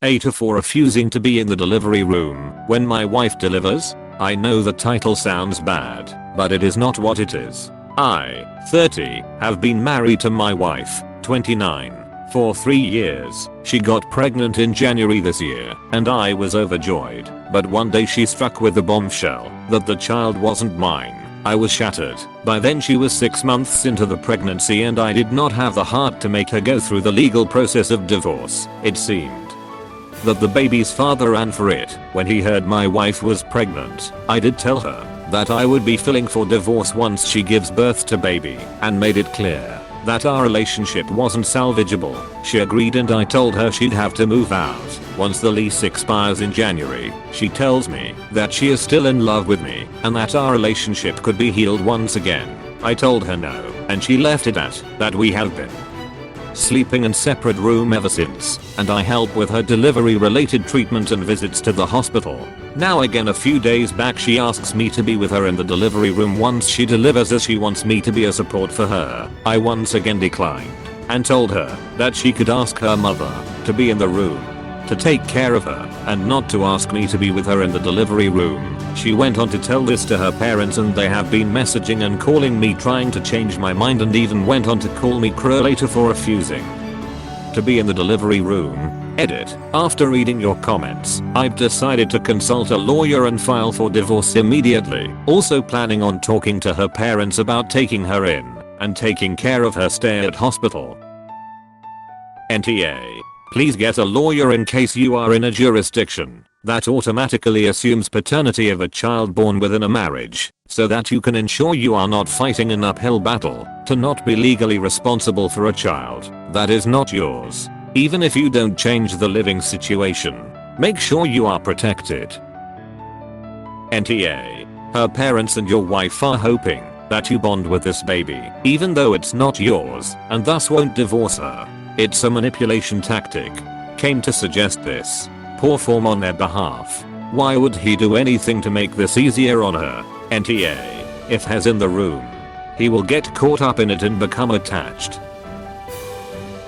A for refusing to be in the delivery room when my wife delivers. I know the title sounds bad, but it is not what it is. I, 30, have been married to my wife, 29, for 3 years. She got pregnant in January this year, and I was overjoyed. But one day she struck with the bombshell that the child wasn't mine. I was shattered. By then she was 6 months into the pregnancy and I did not have the heart to make her go through the legal process of divorce. It seemed that the baby's father ran for it. When he heard my wife was pregnant, I did tell her that I would be filing for divorce once she gives birth to baby, and made it clear that our relationship wasn't salvageable. She agreed and I told her she'd have to move out once the lease expires in January. She tells me that she is still in love with me and that our relationship could be healed once again. I told her no, and she left it at that. We have been sleeping in separate room ever since, and I help with her delivery related treatment and visits to the hospital. Now again a few days back she asks me to be with her in the delivery room once she delivers, as she wants me to be a support for her. I once again declined and told her that she could ask her mother to be in the room to take care of her and not to ask me to be with her in the delivery room. She went on to tell this to her parents and they have been messaging and calling me trying to change my mind, and even went on to call me later for refusing to be in the delivery room. Edit. After reading your comments, I've decided to consult a lawyer and file for divorce immediately. Also planning on talking to her parents about taking her in and taking care of her stay at hospital. NTA. Please get a lawyer in case you are in a jurisdiction that automatically assumes paternity of a child born within a marriage, so that you can ensure you are not fighting an uphill battle to not be legally responsible for a child that is not yours. Even if you don't change the living situation, make sure you are protected. NTA. Her parents and your wife are hoping that you bond with this baby, even though it's not yours, and thus won't divorce her. It's a manipulation tactic. Came to suggest this. Poor form on their behalf. Why would he do anything to make this easier on her? NTA. If he's in the room, he will get caught up in it and become attached.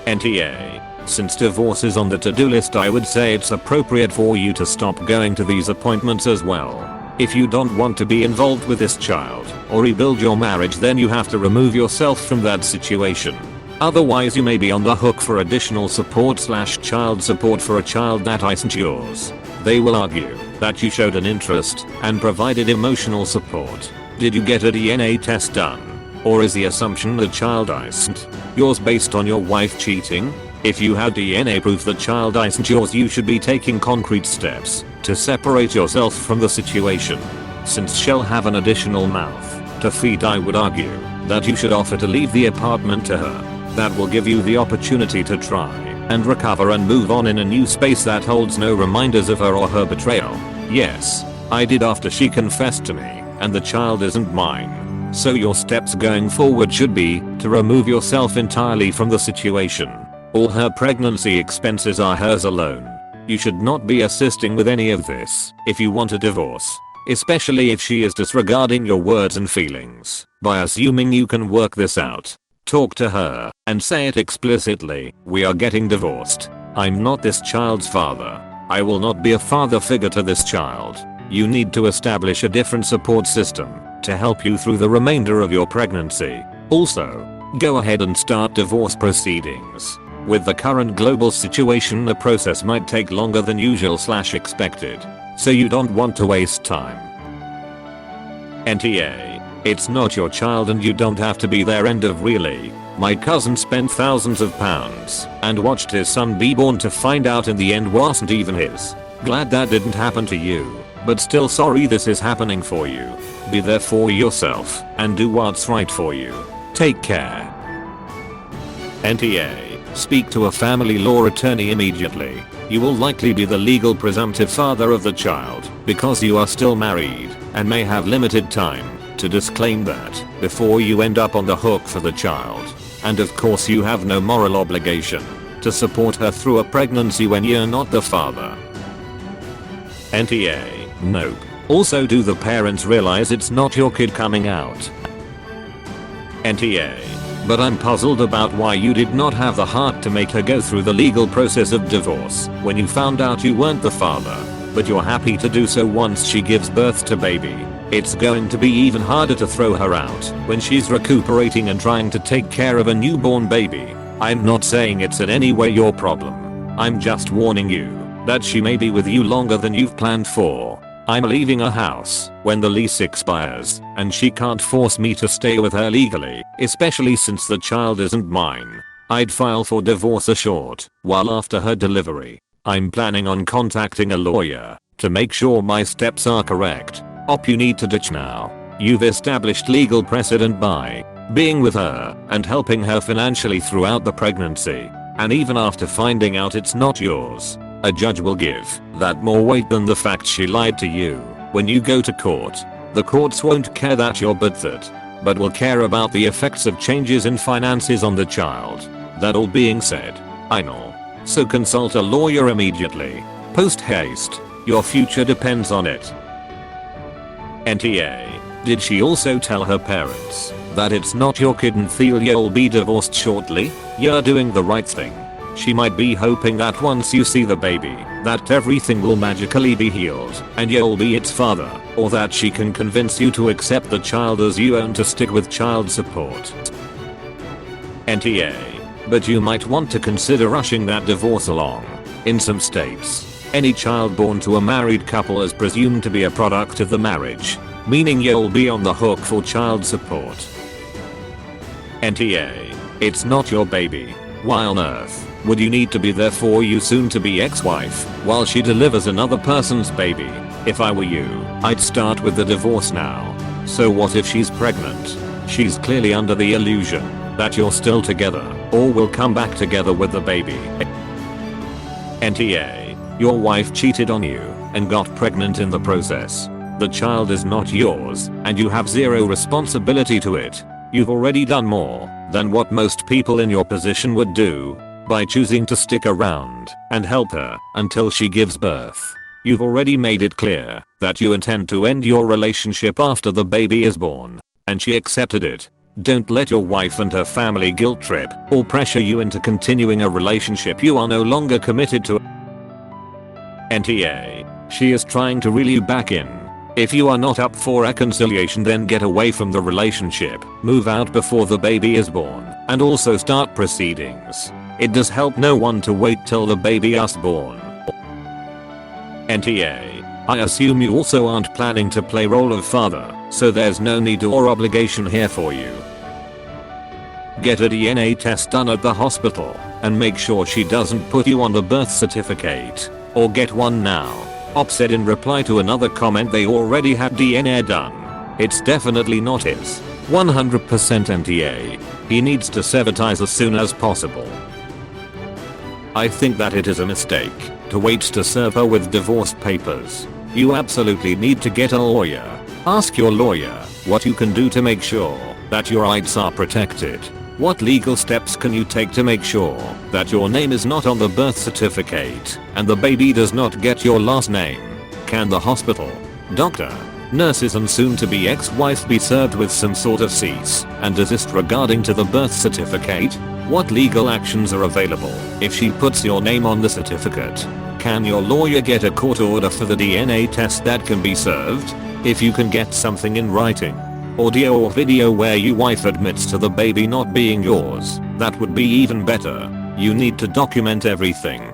NTA. Since divorce is on the to-do list, I would say it's appropriate for you to stop going to these appointments as well. If you don't want to be involved with this child or rebuild your marriage, then you have to remove yourself from that situation. Otherwise you may be on the hook for additional support/child support for a child that isn't yours. They will argue that you showed an interest and provided emotional support. Did you get a DNA test done? Or is the assumption the child isn't yours based on your wife cheating? If you have DNA proof the child isn't yours, you should be taking concrete steps to separate yourself from the situation. Since she'll have an additional mouth to feed, I would argue that you should offer to leave the apartment to her. That will give you the opportunity to try and recover and move on in a new space that holds no reminders of her or her betrayal. Yes, I did after she confessed to me, and the child isn't mine. So your steps going forward should be to remove yourself entirely from the situation. All her pregnancy expenses are hers alone. You should not be assisting with any of this if you want a divorce, especially if she is disregarding your words and feelings by assuming you can work this out. Talk to her and say it explicitly. We are getting divorced. I'm not this child's father. I will not be a father figure to this child. You need to establish a different support system to help you through the remainder of your pregnancy. Also, go ahead and start divorce proceedings. With the current global situation, the process might take longer than usual/expected, so you don't want to waste time. NTA. It's not your child and you don't have to be there. End of really. My cousin spent thousands of pounds and watched his son be born to find out in the end wasn't even his. Glad that didn't happen to you, but still sorry this is happening for you. Be there for yourself and do what's right for you. Take care. NTA. Speak to a family law attorney immediately. You will likely be the legal presumptive father of the child because you are still married and may have limited time to disclaim that before you end up on the hook for the child. And of course you have no moral obligation to support her through a pregnancy when you're not the father. NTA. Nope. Also, do the parents realize it's not your kid coming out? NTA. but I'm puzzled about why you did not have the heart to make her go through the legal process of divorce when you found out you weren't the father. But you're happy to do so once she gives birth to baby. It's going to be even harder to throw her out when she's recuperating and trying to take care of a newborn baby. I'm not saying it's in any way your problem. I'm just warning you that she may be with you longer than you've planned for. I'm leaving her house when the lease expires, and she can't force me to stay with her legally, especially since the child isn't mine. I'd file for divorce assured while after her delivery. I'm planning on contacting a lawyer to make sure my steps are correct. You need to ditch now. You've established legal precedent by being with her and helping her financially throughout the pregnancy. And even after finding out it's not yours, a judge will give that more weight than the fact she lied to you. When you go to court, the courts won't care that you're but will care about the effects of changes in finances on the child. That all being said, I know. So consult a lawyer immediately. Post haste. Your future depends on it. NTA. Did she also tell her parents that it's not your kid and feel you'll be divorced shortly? You're doing the right thing. She might be hoping that once you see the baby, that everything will magically be healed and you'll be its father, or that she can convince you to accept the child as you own to stick with child support. NTA. But you might want to consider rushing that divorce along. In some states, any child born to a married couple is presumed to be a product of the marriage, meaning you'll be on the hook for child support. NTA. It's not your baby. Why on earth would you need to be there for your soon-to-be ex-wife while she delivers another person's baby? If I were you, I'd start with the divorce now. So what if she's pregnant? She's clearly under the illusion that you're still together, or will come back together with the baby. NTA. Your wife cheated on you and got pregnant in the process. The child is not yours, and you have zero responsibility to it. You've already done more than what most people in your position would do by choosing to stick around and help her until she gives birth. You've already made it clear that you intend to end your relationship after the baby is born, and she accepted it. Don't let your wife and her family guilt trip or pressure you into continuing a relationship you are no longer committed to. NTA. She is trying to reel you back in. If you are not up for reconciliation, then get away from the relationship, move out before the baby is born, and also start proceedings. It does help no one to wait till the baby is born. NTA. I assume you also aren't planning to play role of father, so there's no need or obligation here for you. Get a DNA test done at the hospital, and make sure she doesn't put you on the birth certificate, or get one now. Said in reply to another comment they already had DNA done. It's definitely not his. 100% NTA. He needs to sever ties as soon as possible. I think that it is a mistake to wait to serve her with divorce papers. You absolutely need to get a lawyer. Ask your lawyer what you can do to make sure that your rights are protected. What legal steps can you take to make sure that your name is not on the birth certificate and the baby does not get your last name? Can the hospital, doctor, nurses and soon-to-be ex-wife be served with some sort of cease and desist regarding to the birth certificate? What legal actions are available if she puts your name on the certificate? Can your lawyer get a court order for the DNA test that can be served? If you can get something in writing, audio or video where your wife admits to the baby not being yours, that would be even better. You need to document everything.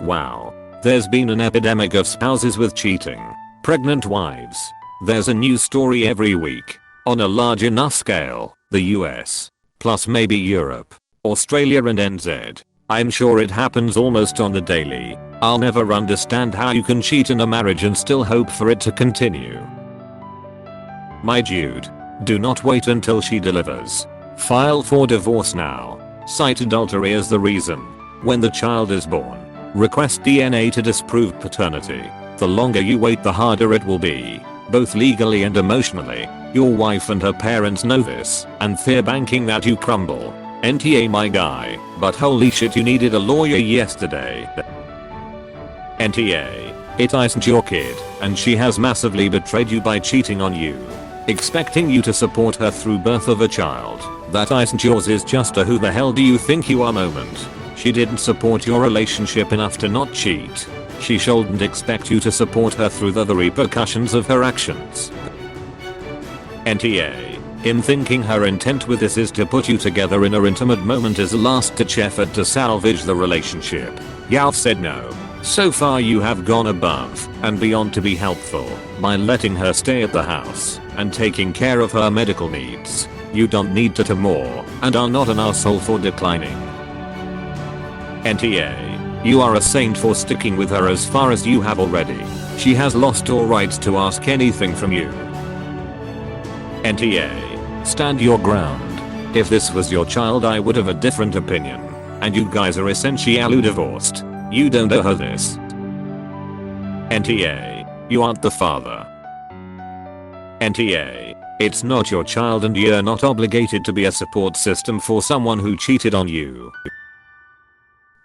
Wow. There's been an epidemic of spouses with cheating. Pregnant wives. There's a new story every week. On a large enough scale, the US, plus maybe Europe, Australia and NZ. I'm sure it happens almost on the daily. I'll never understand how you can cheat in a marriage and still hope for it to continue. My dude, do not wait until she delivers. File for divorce now. Cite adultery as the reason. When the child is born, request DNA to disprove paternity. The longer you wait, the harder it will be, both legally and emotionally. Your wife and her parents know this and fear banking that you crumble. NTA my guy, but holy shit, you needed a lawyer yesterday. NTA. It isn't your kid, and she has massively betrayed you by cheating on you. expecting you to support her through birth of a child that isn't yours is just a who the hell do you think you are moment. She didn't support your relationship enough to not cheat. She shouldn't expect you to support her through the repercussions of her actions. NTA. Him thinking her intent with this is to put you together in a intimate moment is a last ditch effort to salvage the relationship. Y'all said no. So far you have gone above and beyond to be helpful by letting her stay at the house and taking care of her medical needs. You don't need to more and are not an asshole for declining. NTA. You are a saint for sticking with her as far as you have already. She has lost all rights to ask anything from you. NTA. Stand your ground. If this was your child I would have a different opinion. And you guys are essentially divorced. You don't owe her this. NTA. You aren't the father. NTA. It's not your child and you're not obligated to be a support system for someone who cheated on you.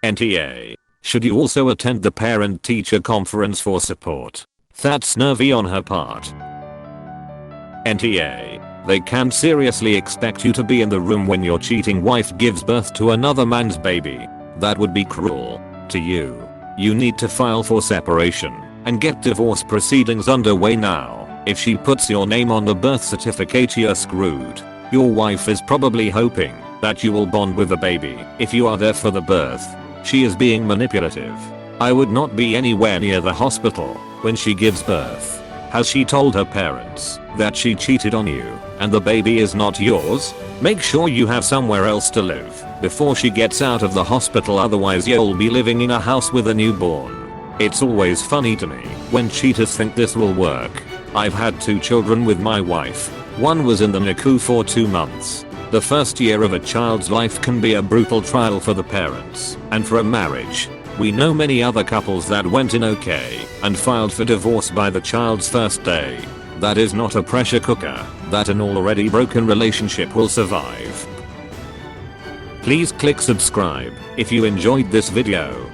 NTA. Should you also attend the parent-teacher conference for support? That's nervy on her part. NTA. They can't seriously expect you to be in the room when your cheating wife gives birth to another man's baby. That would be cruel to you. You need to file for separation and get divorce proceedings underway now. If she puts your name on the birth certificate you're screwed. Your wife is probably hoping that you will bond with the baby if you are there for the birth. She is being manipulative. I would not be anywhere near the hospital when she gives birth. Has she told her parents that she cheated on you and the baby is not yours? Make sure you have somewhere else to live before she gets out of the hospital, otherwise you'll be living in a house with a newborn. It's always funny to me when cheaters think this will work. I've had 2 children with my wife. One was in the NICU for 2 months. The first year of a child's life can be a brutal trial for the parents and for a marriage. We know many other couples that went in okay and filed for divorce by the child's first day. That is not a pressure cooker that an already broken relationship will survive. Please click subscribe if you enjoyed this video.